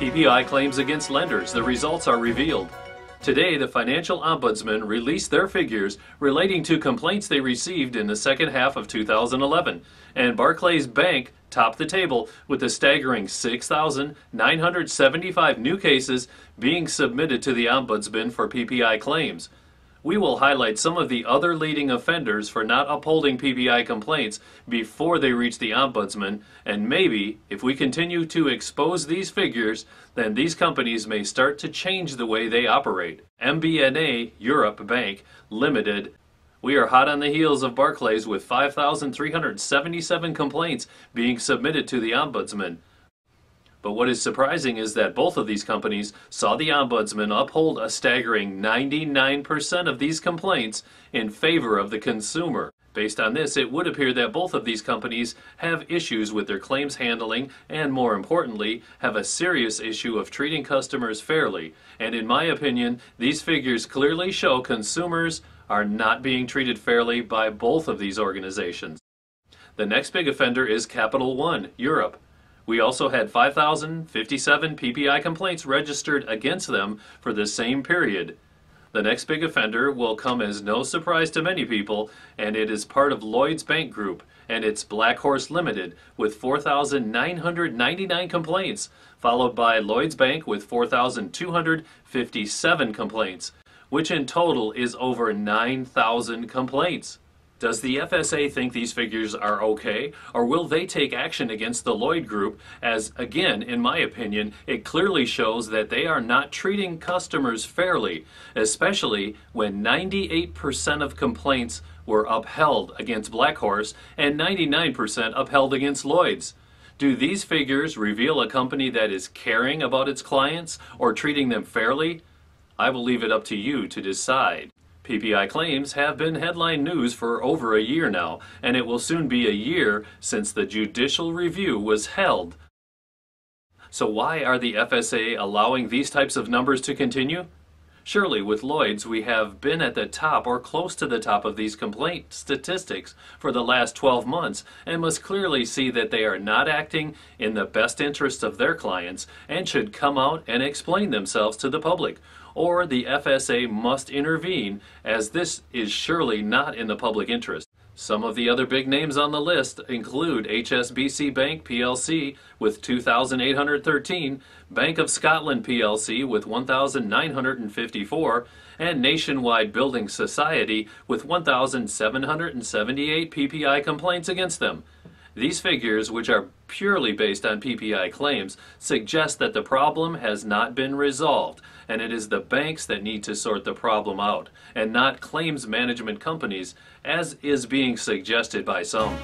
PPI claims against lenders. The results are revealed. Today, the Financial Ombudsman released their figures relating to complaints they received in the second half of 2011, and Barclays Bank topped the table with a staggering 6,975 new cases being submitted to the Ombudsman for PPI claims. We will highlight some of the other leading offenders for not upholding PPI complaints before they reach the Ombudsman, and maybe, if we continue to expose these figures, then these companies may start to change the way they operate. MBNA Europe Bank Limited. We are hot on the heels of Barclays with 5,377 complaints being submitted to the Ombudsman. But what is surprising is that both of these companies saw the Ombudsman uphold a staggering 99% of these complaints in favor of the consumer. Based on this, it would appear that both of these companies have issues with their claims handling and, more importantly, have a serious issue of treating customers fairly. And in my opinion, these figures clearly show consumers are not being treated fairly by both of these organizations. The next big offender is Capital One, Europe. We also had 5,057 PPI complaints registered against them for the same period. The next big offender will come as no surprise to many people, and it is part of Lloyds Bank Group, and it's Black Horse Limited with 4,999 complaints, followed by Lloyds Bank with 4,257 complaints, which in total is over 9,000 complaints. Does the FSA think these figures are okay, or will they take action against the Lloyd Group as, again, in my opinion, it clearly shows that they are not treating customers fairly, especially when 98% of complaints were upheld against Black Horse and 99% upheld against Lloyd's? Do these figures reveal a company that is caring about its clients or treating them fairly? I will leave it up to you to decide. PPI claims have been headline news for over a year now, and it will soon be a year since the judicial review was held. So why are the FSA allowing these types of numbers to continue? Surely with Lloyd's we have been at the top or close to the top of these complaint statistics for the last 12 months and must clearly see that they are not acting in the best interest of their clients and should come out and explain themselves to the public. Or the FSA must intervene, as this is surely not in the public interest. Some of the other big names on the list include HSBC Bank plc with 2,813, Bank of Scotland plc with 1,954, and Nationwide Building Society with 1,778 PPI complaints against them. These figures, which are purely based on PPI claims, suggest that the problem has not been resolved, and it is the banks that need to sort the problem out, and not claims management companies, as is being suggested by some.